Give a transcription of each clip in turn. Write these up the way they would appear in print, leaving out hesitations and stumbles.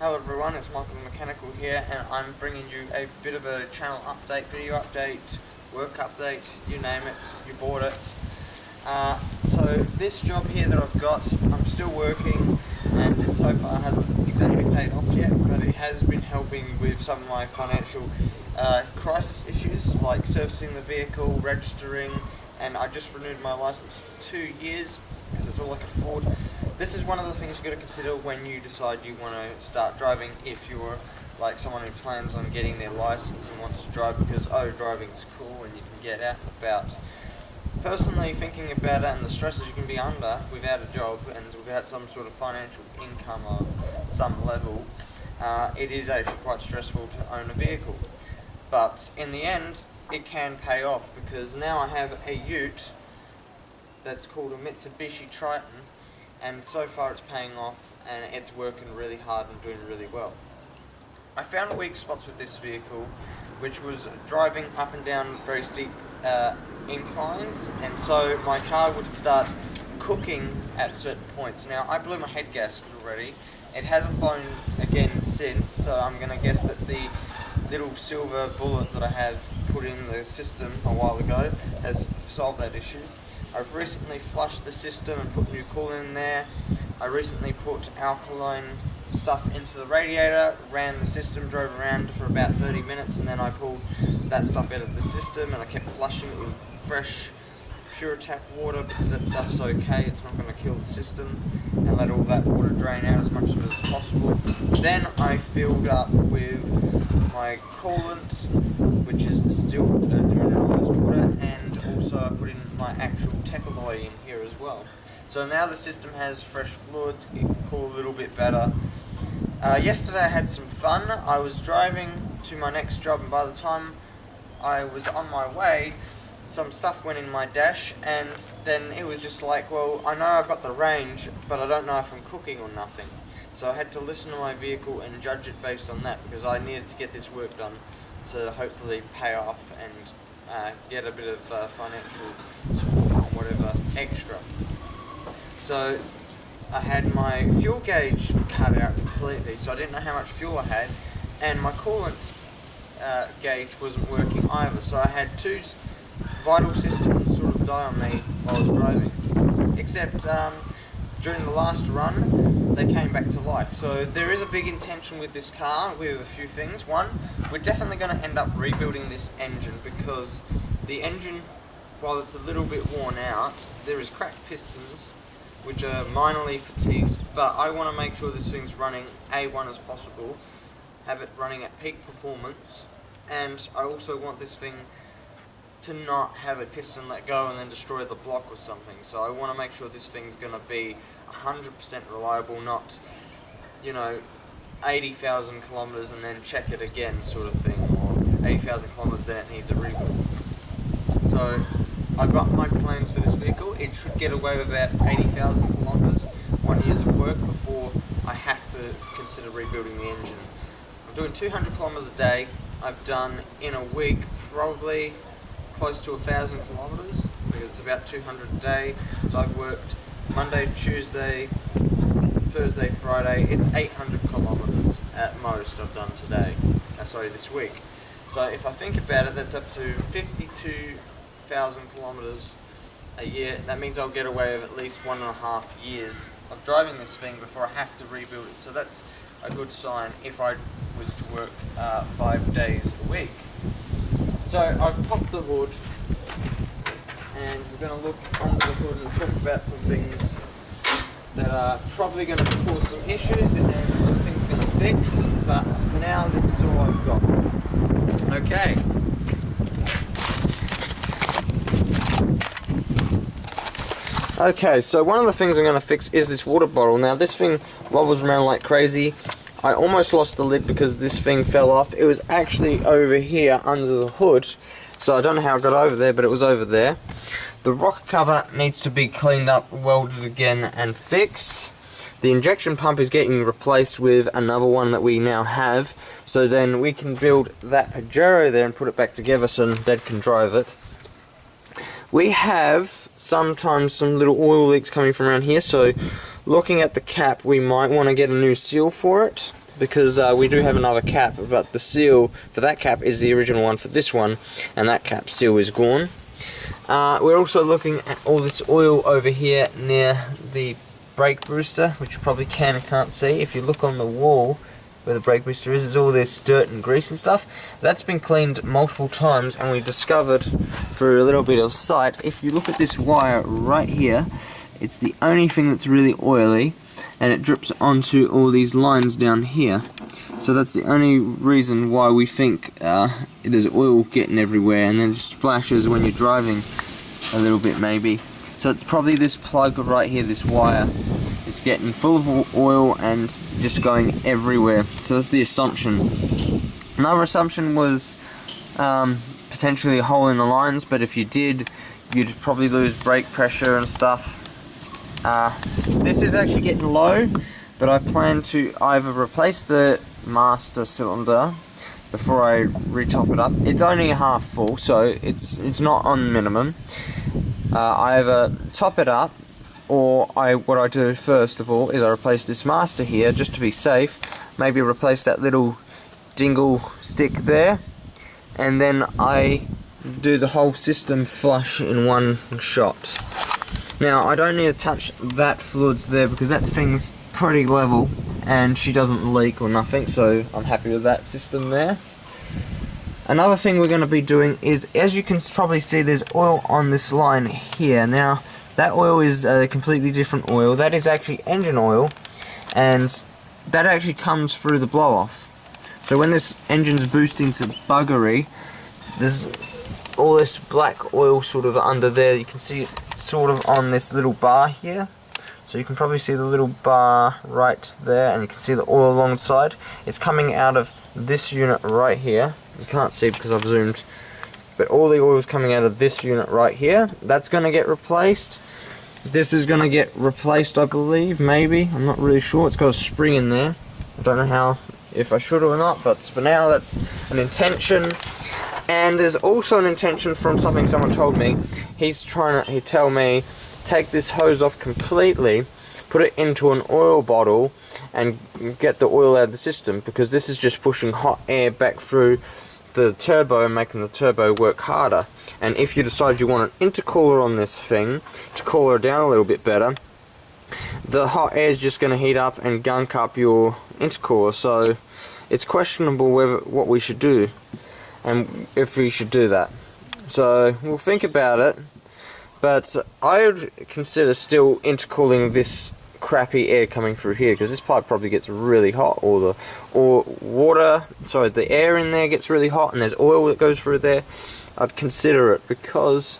Hello everyone, it's Michael the Mechanical here, and I'm bringing you a bit of a channel update, video update, work update, you name it, you bought it. So this job here that I've got, I'm still working, and it so far hasn't exactly paid off yet, but it has been helping with some of my financial crisis issues, like servicing the vehicle, registering, and I just renewed my license for 2 years, because it's all I can afford. This is one of the things you've got to consider when you decide you want to start driving, if you're like someone who plans on getting their license and wants to drive because, oh, driving is cool and you can get out and about. Personally, thinking about it and the stresses you can be under without a job and without some sort of financial income of some level, it is actually quite stressful to own a vehicle. But in the end, it can pay off, because now I have a ute that's called a Mitsubishi Triton, and so far it's paying off and it's working really hard and doing really well. I found weak spots with this vehicle, which was driving up and down very steep inclines, and so my car would start cooking at certain points. Now, I blew my head gasket already. It hasn't blown again since, so I'm going to guess that the little silver bullet that I have put in the system a while ago has solved that issue. I've recently flushed the system and put new coolant in there. I recently put alkaline stuff into the radiator, ran the system, drove around for about 30 minutes, and then I pulled that stuff out of the system and I kept flushing it with fresh, pure tap water, because that stuff's okay, it's not going to kill the system, and let all that water drain out as much of it as possible. Then I filled up with my coolant, which is distilled demineralized water, and also I put in my actual Techalloy in here as well. So now the system has fresh fluids, it can cool a little bit better. Yesterday I had some fun. I was driving to my next job, and by the time I was on my way, some stuff went in my dash, and then it was just like, well, I know I've got the range, but I don't know if I'm cooking or nothing. So I had to listen to my vehicle and judge it based on that, because I needed to get this work done to hopefully pay off and get a bit of financial support on whatever extra. So I had my fuel gauge cut out completely, so I didn't know how much fuel I had, and my coolant gauge wasn't working either, so I had two vital systems sort of die on me while I was driving, except during the last run they came back to life. So there is a big intention with this car with a few things. One, we're definitely going to end up rebuilding this engine, because the engine, while it's a little bit worn out, there is cracked pistons which are minorly fatigued, but I want to make sure this thing's running A1 as possible, have it running at peak performance, and I also want this thing to not have a piston let go and then destroy the block or something. So I want to make sure this thing's going to be 100% reliable, not, 80,000 kilometers and then check it again sort of thing, or 80,000 kilometers then it needs a rebuild. So I've got my plans for this vehicle. It should get away with about 80,000 kilometers, 1 year of work, before I have to consider rebuilding the engine. I'm doing 200 kilometers a day. I've done in a week probably close to 1,000 kilometers, because it's about 200 a day. So I've worked Monday, Tuesday, Thursday, Friday. It's 800 kilometers at most I've done today. This week. So if I think about it, that's up to 52,000 kilometers a year. That means I'll get away with at least 1.5 years of driving this thing before I have to rebuild it. So that's a good sign if I was to work 5 days a week. So I've popped the hood, and we're going to look under the hood and talk about some things that are probably going to cause some issues and some things we're going to fix, but for now this is all I've got. Okay. Okay, so one of the things I'm going to fix is this water bottle. Now this thing wobbles around like crazy. I almost lost the lid because this thing fell off. It was actually over here under the hood, so I don't know how it got over there, but it was over there. The rocker cover needs to be cleaned up, welded again, and fixed. The injection pump is getting replaced with another one that we now have, so then we can build that Pajero there and put it back together so Dad can drive it. We have sometimes some little oil leaks coming from around here, so looking at the cap, we might want to get a new seal for it. because we do have another cap, but the seal for that cap is the original one for this one, and that cap seal is gone. We're also looking at all this oil over here near the brake booster, which you probably can and can't see. If you look on the wall where the brake booster is, there's all this dirt and grease and stuff. That's been cleaned multiple times, and we discovered through a little bit of sight, if you look at this wire right here, it's the only thing that's really oily, and it drips onto all these lines down here. So that's the only reason why we think there's oil getting everywhere, and then it splashes when you're driving a little bit maybe. So it's probably this plug right here, this wire. It's getting full of oil and just going everywhere. So that's the assumption. Another assumption was potentially a hole in the lines, but if you did, you'd probably lose brake pressure and stuff. This is actually getting low, but I plan to either replace the master cylinder before I re-top it up. It's only half full, so it's not on minimum. I either top it up, or what I do first of all is I replace this master here just to be safe. Maybe replace that little dingle stick there, and then I do the whole system flush in one shot. Now I don't need to touch that fluids there because that thing's pretty level and she doesn't leak or nothing, so I'm happy with that system there. Another thing we're going to be doing is, as you can probably see, there's oil on this line here. Now that oil is a completely different oil. That is actually engine oil, and that actually comes through the blow off. So when this engine's boosting to buggery, there's all this black oil sort of under there. You can see it sort of on this little bar here. So you can probably see the little bar right there, and you can see the oil alongside. It's coming out of this unit right here. You can't see because I've zoomed, but all the oil is coming out of this unit right here. That's going to get replaced. This is going to get replaced, I believe, maybe. I'm not really sure. It's got a spring in there. I don't know how, if I should or not, but for now that's an intention. And there's also an intention from something someone told me. He tell me, take this hose off completely, put it into an oil bottle, and get the oil out of the system, because this is just pushing hot air back through the turbo and making the turbo work harder. And if you decide you want an intercooler on this thing to cool her down a little bit better, the hot air is just going to heat up and gunk up your intercooler. So it's questionable what we should do and if we should do that. So we'll think about it, but I would consider still intercooling this crappy air coming through here, because this pipe probably gets really hot, or the air in there gets really hot, and there's oil that goes through there. I'd consider it, because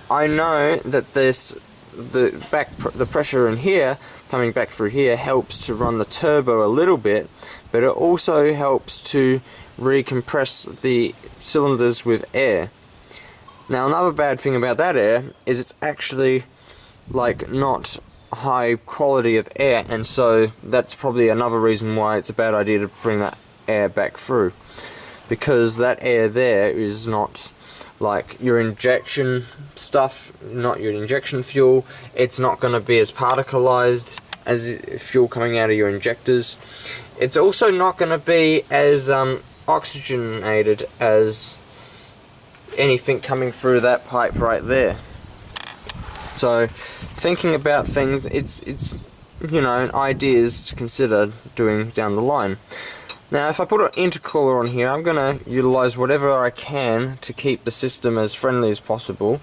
I know that the pressure in here coming back through here helps to run the turbo a little bit, but it also helps to recompress the cylinders with air. Now another bad thing about that air is it's actually like not high quality of air, and so that's probably another reason why it's a bad idea to bring that air back through, because that air there is not like your injection stuff, not your injection fuel. It's not going to be as particleized as fuel coming out of your injectors. It's also not going to be as oxygenated as anything coming through that pipe right there. So thinking about things, it's you know, ideas to consider doing down the line. Now if I put an intercooler on here, I'm going to utilize whatever I can to keep the system as friendly as possible.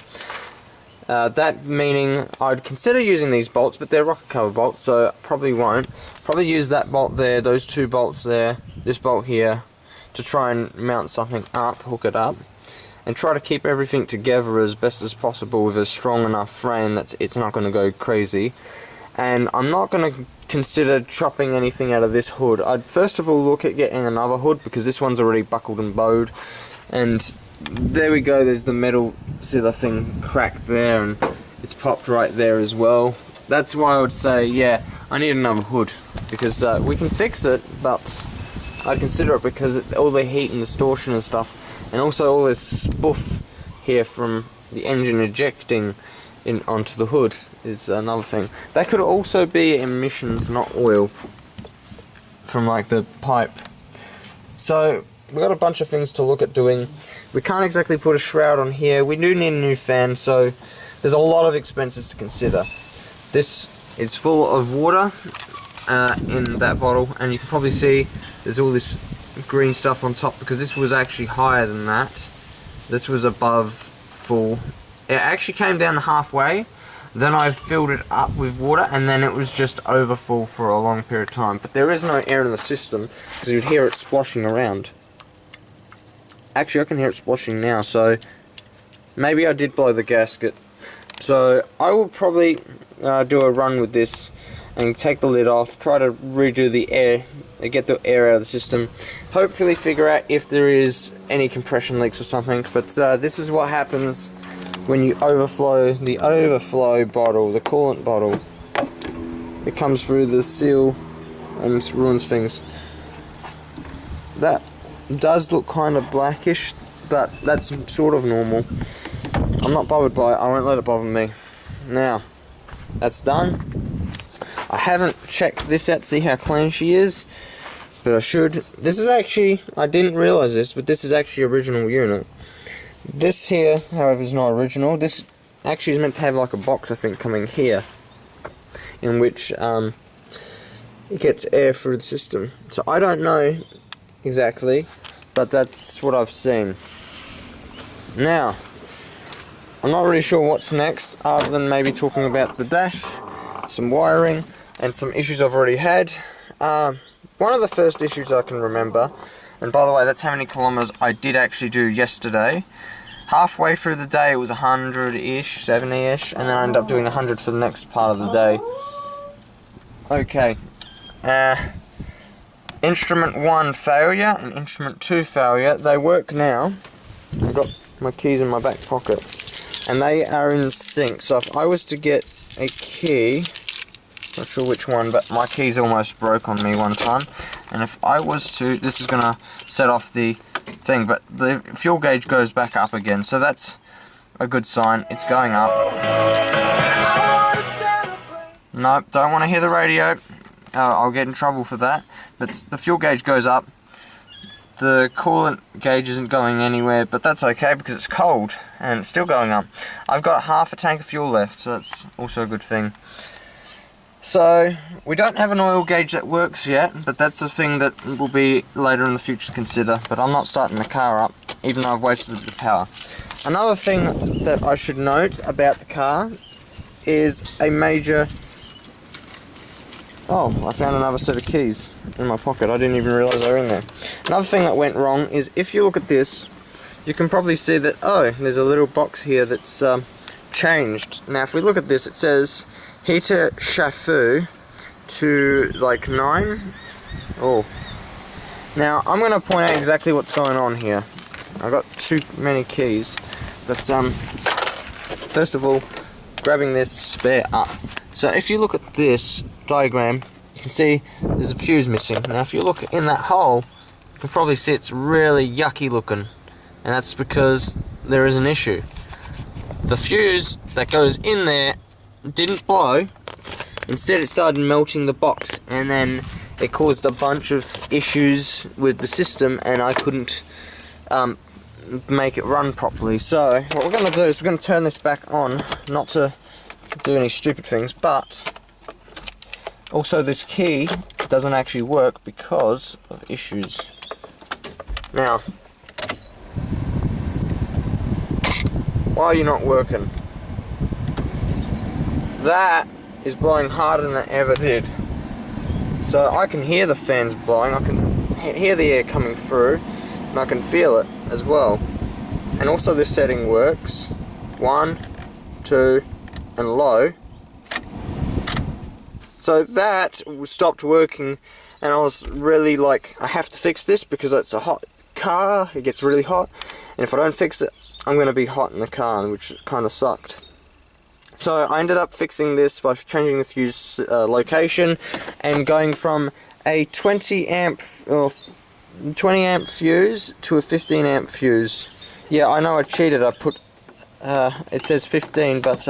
That meaning I'd consider using these bolts, but they're rocket cover bolts, so I probably won't. Probably use that bolt there, those two bolts there, this bolt here, to try and mount something up, hook it up, and try to keep everything together as best as possible with a strong enough frame that it's not going to go crazy. And I'm not going to consider chopping anything out of this hood. I'd first of all look at getting another hood, because this one's already buckled and bowed. And there we go, there's the metal, see the thing cracked there, and it's popped right there as well. That's why I would say, yeah, I need another hood, because we can fix it, but I'd consider it because all the heat and distortion and stuff, and also all this spoof here from the engine ejecting onto the hood is another thing. That could also be emissions, not oil. from like the pipe. So we've got a bunch of things to look at doing. We can't exactly put a shroud on here. We do need a new fan, so there's a lot of expenses to consider. This is full of water in that bottle, and you can probably see there's all this green stuff on top because this was actually higher than that. This was above full. It actually came down halfway, then I filled it up with water, and then it was just over full for a long period of time. But there is no air in the system because you'd hear it splashing around. Actually, I can hear it splashing now, so maybe I did blow the gasket. So I will probably do a run with this and take the lid off, try to redo the air, get the air out of the system, hopefully figure out if there is any compression leaks or something. But this is what happens when you overflow the overflow bottle, the coolant bottle. It comes through the seal and ruins things. That does look kind of blackish, but that's sort of normal. I'm not bothered by it, I won't let it bother me. Now, that's done. I haven't checked this out to see how clean she is, but I should. This is actually, I didn't realise this, but this is actually original unit. This here, however, is not original. This actually is meant to have like a box, I think, coming here, in which it gets air through the system. So I don't know exactly, but that's what I've seen. Now, I'm not really sure what's next, other than maybe talking about the dash, some wiring, and some issues I've already had. One of the first issues I can remember, and by the way, that's how many kilometers I did actually do yesterday. Halfway through the day it was 100-ish, 70-ish, and then I ended up doing 100 for the next part of the day. Okay. Instrument 1 failure and instrument 2 failure. They work now. I've got my keys in my back pocket, and they are in sync. So if I was to get a key, not sure which one, but my keys almost broke on me one time, and if I was to, this is gonna set off the thing, but the fuel gauge goes back up again, so that's a good sign. It's going up. Nope, don't want to hear the radio. I'll get in trouble for that. But the fuel gauge goes up. The coolant gauge isn't going anywhere, but that's okay because it's cold and it's still going up. I've got half a tank of fuel left, so that's also a good thing. So we don't have an oil gauge that works yet, but that's a thing that will be later in the future to consider. But I'm not starting the car up, even though I've wasted a bit of power. Another thing that I should note about the car is a major... Oh, I found another set of keys in my pocket. I didn't even realise they were in there. Another thing that went wrong is if you look at this, you can probably see that, oh, there's a little box here that's changed. Now if we look at this, it says heater chauffe to like 9. Oh. Now I'm going to point out exactly what's going on here. I've got too many keys. But first of all, grabbing this spare up. So if you look at this diagram, you can see there's a fuse missing. Now if you look in that hole, you can probably see it's really yucky looking, and that's because there is an issue. The fuse that goes in there didn't blow, instead it started melting the box, and then it caused a bunch of issues with the system, and I couldn't make it run properly. So what we're going to do is we're going to turn this back on, not to do any stupid things, but also this key doesn't actually work because of issues. Now, why are you not working? That is blowing harder than it ever did. So I can hear the fans blowing, I can hear the air coming through, and I can feel it as well. And also this setting works. 1, 2, and low. So that stopped working, and I was really like, I have to fix this because it's a hot car, it gets really hot, and if I don't fix it, I'm going to be hot in the car, which kind of sucked. So I ended up fixing this by changing the fuse location and going from a 20 amp fuse to a 15 amp fuse. Yeah, I know I cheated, I put it says 15, but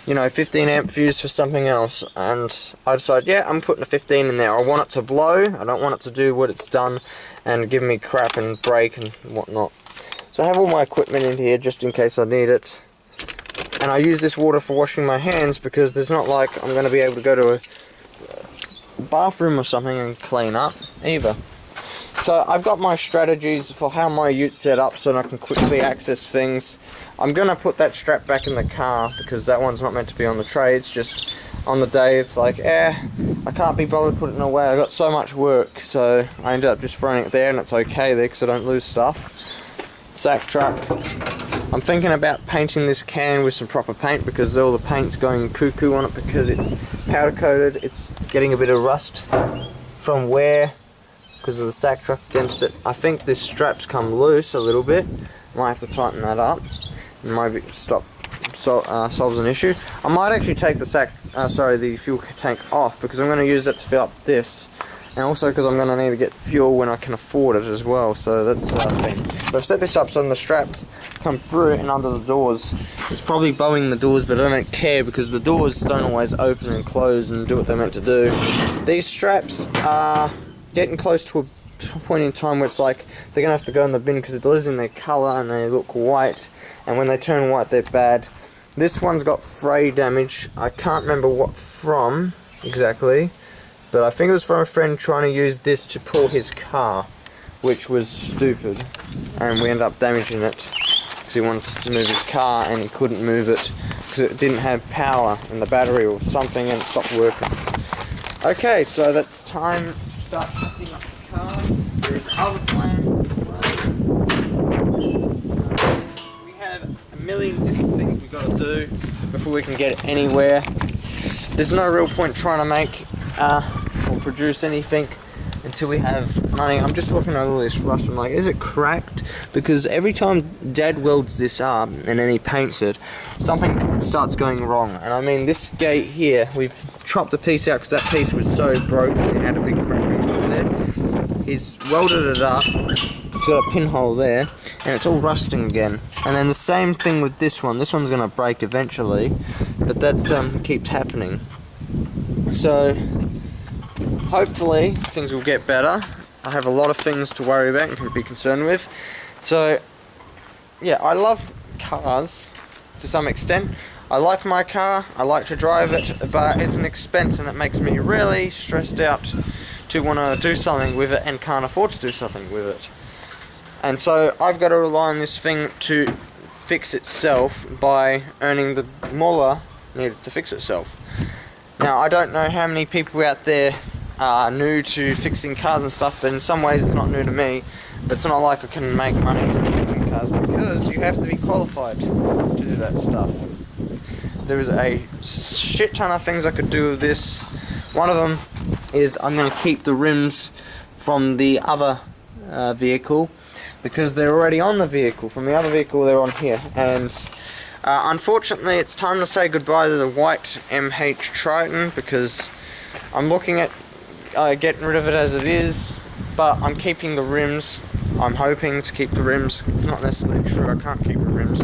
you know, 15 amp fuse for something else, and I decided, yeah, I'm putting a 15 in there. I want it to blow, I don't want it to do what it's done and give me crap and break and whatnot. So I have all my equipment in here just in case I need it, and I use this water for washing my hands because it's not like I'm going to be able to go to a bathroom or something and clean up either. So I've got my strategies for how my ute's set up so that I can quickly access things. I'm going to put that strap back in the car because that one's not meant to be on the tray. It's just on the day it's like, I can't be bothered putting it away. I got so much work, so I ended up just throwing it there, and it's okay there because I don't lose stuff. Sack truck. I'm thinking about painting this can with some proper paint because all the paint's going cuckoo on it because it's powder coated. It's getting a bit of rust from wear because of the sack truck against it. I think this strap's come loose a little bit. Might have to tighten that up. Maybe solves an issue. I might actually take the fuel tank off because I'm going to use that to fill up this, and also because I'm going to need to get fuel when I can afford it as well. So that's the thing. But I've set this up so the straps come through and under the doors. It's probably bowing the doors, but I don't care because the doors don't always open and close and do what they're meant to do. These straps are getting close to a point in time where it's like they're gonna have to go in the bin because they're losing their colour and they look white, and when they turn white they're bad. This one's got fray damage. I can't remember what from exactly, but I think it was from a friend trying to use this to pull his car, which was stupid, and we ended up damaging it because he wanted to move his car and he couldn't move it because it didn't have power in the battery or something and it stopped working. Okay, so that's time to start packing up the car. There's other plans as well. We have a million different things we've got to do before we can get anywhere. There's no real point trying to make or produce anything until we have money. I'm just looking at all this rust. I'm like, is it cracked? Because every time Dad welds this up and then he paints it, something starts going wrong. And I mean, this gate here, we've chopped the piece out because that piece was so broken. It had a big crack through there. He's welded it up. It's got a pinhole there, and it's all rusting again. And then the same thing with this one. This one's going to break eventually, but that's keeps happening. So hopefully things will get better. I have a lot of things to worry about and be concerned with. So yeah, I love cars to some extent. I like my car, I like to drive it, but it's an expense and it makes me really stressed out to want to do something with it and can't afford to do something with it. And so I've got to rely on this thing to fix itself by earning the moolah needed to fix itself. Now, I don't know how many people out there are new to fixing cars and stuff, but in some ways it's not new to me. But it's not like I can make money from fixing cars because you have to be qualified to do that stuff. There is a shit ton of things I could do with this. One of them is I'm going to keep the rims from the other vehicle because they're already on the vehicle. From the other vehicle they're on here, and unfortunately it's time to say goodbye to the white MH Triton because I'm looking at getting rid of it as it is, but I'm keeping the rims. I'm hoping to keep the rims. It's not necessarily true, I can't keep the rims,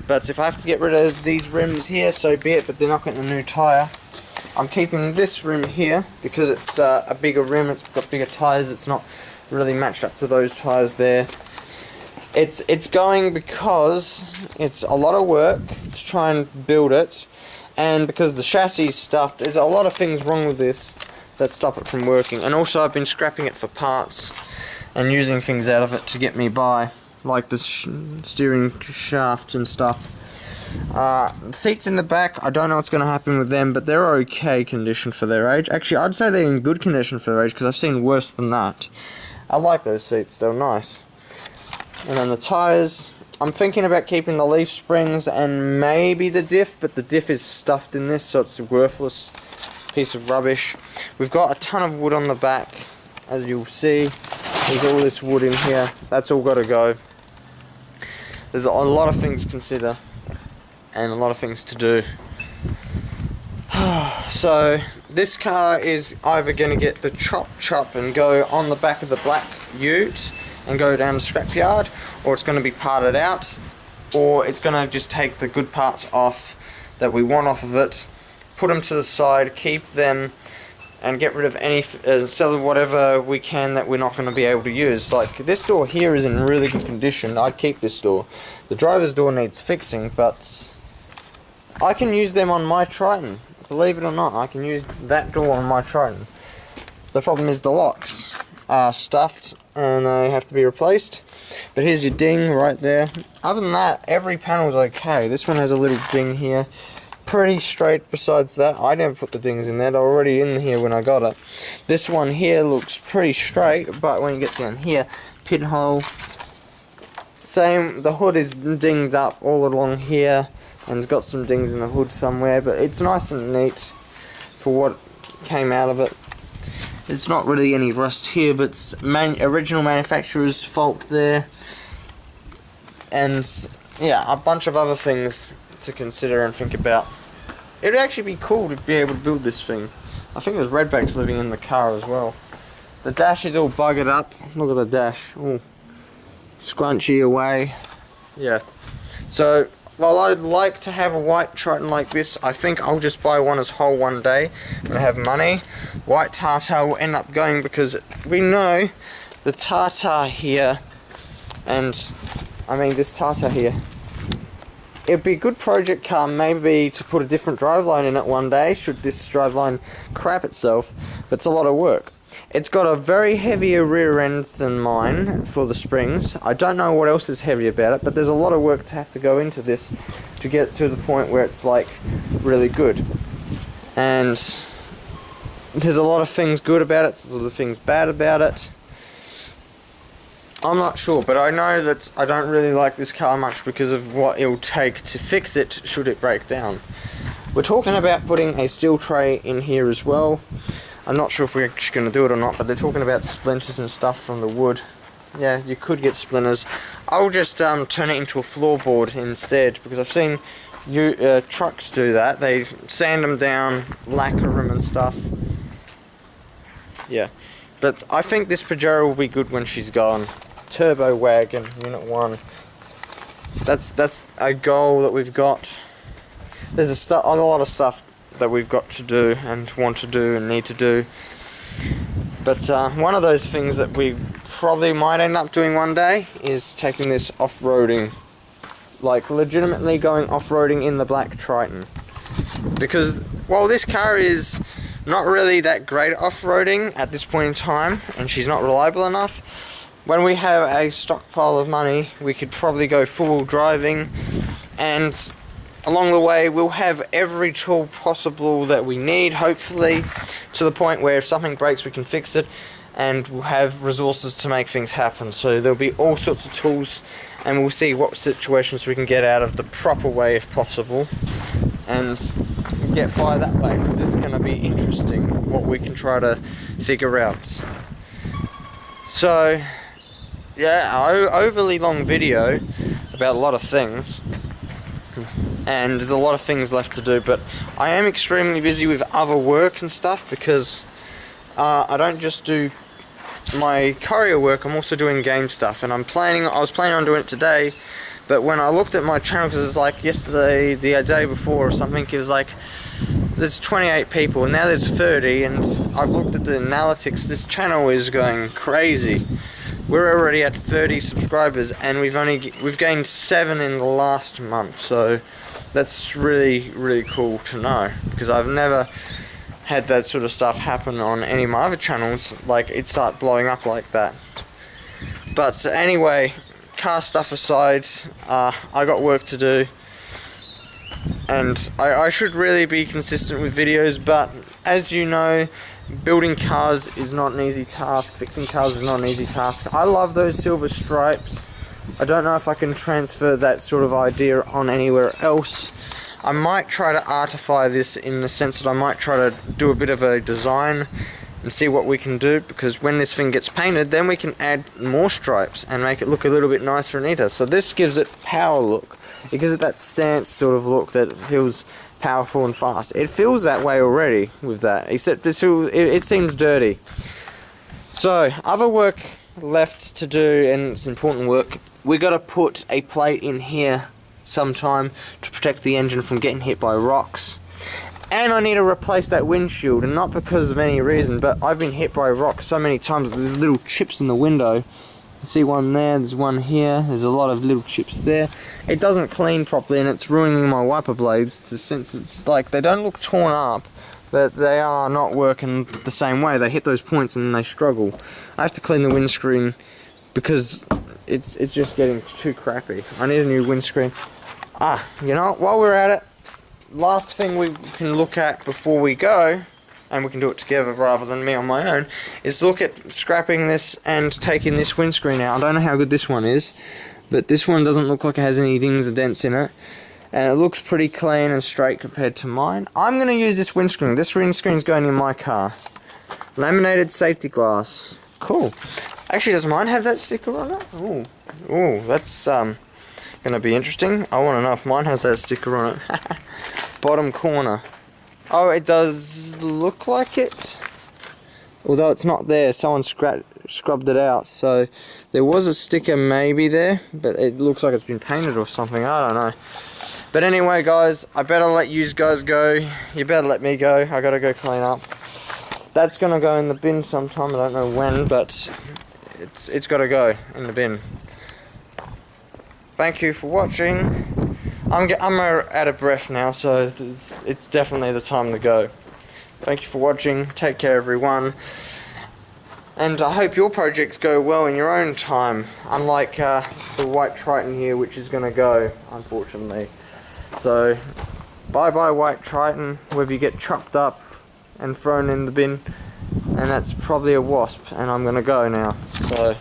but if I have to get rid of these rims here, so be it, but they're not getting a new tyre. I'm keeping this rim here because it's a bigger rim, it's got bigger tyres, it's not really matched up to those tyres there. It's going because it's a lot of work to try and build it, and because the chassis stuff, there's a lot of things wrong with this that stop it from working. And also I've been scrapping it for parts and using things out of it to get me by, like the steering shafts and stuff. The seats in the back, I don't know what's going to happen with them, but they're okay condition for their age. Actually, I'd say they're in good condition for their age because I've seen worse than that. I like those seats, they're nice. And then the tyres, I'm thinking about keeping the leaf springs and maybe the diff, but the diff is stuffed in this, so it's a worthless piece of rubbish. We've got a ton of wood on the back, as you'll see. There's all this wood in here, that's all got to go. There's a lot of things to consider and a lot of things to do. So this car is either going to get the chop and go on the back of the black ute and go down the scrapyard, or it's going to be parted out or it's going to just take the good parts off that we want off of it, put them to the side, keep them, and get rid of any, sell whatever we can that we're not going to be able to use. Like this door here is in really good condition. I'd keep this door. The driver's door needs fixing, but I can use them on my Triton. Believe it or not, I can use that door on my Triton. The problem is the locks are stuffed and they have to be replaced. But here's your ding right there. Other than that, every panel's okay. This one has a little ding here. Pretty straight besides that. I never put the dings in there. They're already in here when I got it. This one here looks pretty straight, but when you get down here, pinhole. Same, the hood is dinged up all along here and it's got some dings in the hood somewhere, but it's nice and neat for what came out of it. There's not really any rust here, but it's original manufacturer's fault there. And yeah, a bunch of other things to consider and think about. It would actually be cool to be able to build this thing. I think there's redbacks living in the car as well. The dash is all buggered up. Look at the dash. Ooh. Scrunchy away. Yeah. So, while I'd like to have a white Triton like this, I think I'll just buy one as whole one day when I have money. White tartar will end up going because we know the tartar here, and I mean this tartar here, it'd be a good project car maybe to put a different driveline in it one day, should this driveline crap itself, but it's a lot of work. It's got a very heavier rear end than mine for the springs. I don't know what else is heavy about it, but there's a lot of work to have to go into this to get to the point where it's like really good. And there's a lot of things good about it, there's a lot of things bad about it. I'm not sure, but I know that I don't really like this car much because of what it'll take to fix it should it break down. We're talking about putting a steel tray in here as well. I'm not sure if we're actually going to do it or not, but they're talking about splinters and stuff from the wood. Yeah, you could get splinters. I'll just turn it into a floorboard instead, because I've seen trucks do that. They sand them down, lacquer them and stuff. Yeah, but I think this Pajero will be good when she's gone. Turbo wagon, Unit 1. That's a goal that we've got. There's a lot of stuff that we've got to do and want to do and need to do. But one of those things that we probably might end up doing one day is taking this off-roading. Like legitimately going off-roading in the black Triton. Because while this car is not really that great off-roading at this point in time, and she's not reliable enough, when we have a stockpile of money, we could probably go full driving, and along the way we'll have every tool possible that we need, hopefully, to the point where if something breaks we can fix it, and we'll have resources to make things happen. So there'll be all sorts of tools, and we'll see what situations we can get out of the proper way if possible, and get by that way, because this is going to be interesting what we can try to figure out. So yeah, overly long video about a lot of things, and there's a lot of things left to do, but I am extremely busy with other work and stuff, because I don't just do my courier work, I'm also doing game stuff, and I was planning on doing it today, but when I looked at my channel, because it's like yesterday, the day before or something, it was like there's 28 people and now there's 30, and I've looked at the analytics, this channel is going crazy. We're already at 30 subscribers and we've gained 7 in the last month, so that's really cool to know, because I've never had that sort of stuff happen on any of my other channels, like it start blowing up like that. But anyway, car stuff aside, I got work to do, and I should really be consistent with videos, but as you know, building cars is not an easy task, fixing cars is not an easy task. I love those silver stripes. I don't know if I can transfer that sort of idea on anywhere else. I might try to artify this in the sense that I might try to do a bit of a design and see what we can do, because when this thing gets painted then we can add more stripes and make it look a little bit nicer and neater. So this gives it power look. It gives it that stance sort of look that feels powerful and fast. It feels that way already with that, except it seems dirty. So other work left to do, and it's important work. We got to put a plate in here sometime to protect the engine from getting hit by rocks. And I need to replace that windshield, and not because of any reason, but I've been hit by rocks so many times. There's little chips in the window. You can see one there, there's one here, there's a lot of little chips there. It doesn't clean properly and it's ruining my wiper blades, since it's like, they don't look torn up, but they are not working the same way. They hit those points and they struggle. I have to clean the windscreen because it's just getting too crappy. I need a new windscreen. You know what, while we're at it, last thing we can look at before we go, and we can do it together rather than me on my own, is look at scrapping this and taking this windscreen out. I don't know how good this one is, but this one doesn't look like it has any dings or dents in it, and it looks pretty clean and straight compared to mine. I'm going to use this windscreen. This windscreen's going in my car. Laminated safety glass. Cool. Actually, does mine have that sticker on it? Ooh, that's going to be interesting. I want to know if mine has that sticker on it. Bottom corner. Oh, it does look like it. Although it's not there, someone scrubbed it out. So there was a sticker maybe there, but it looks like it's been painted or something. I don't know. But anyway, guys, I better let you guys go. You better let me go. I gotta go clean up. That's gonna go in the bin sometime. I don't know when, but it's gotta go in the bin. Thank you for watching. I'm out of breath now, so it's definitely the time to go. Thank you for watching. Take care, everyone. And I hope your projects go well in your own time, unlike the white Triton here, which is going to go, unfortunately. So, bye-bye white Triton, whether you get chopped up and thrown in the bin. And that's probably a wasp, and I'm going to go now. So,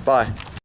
bye.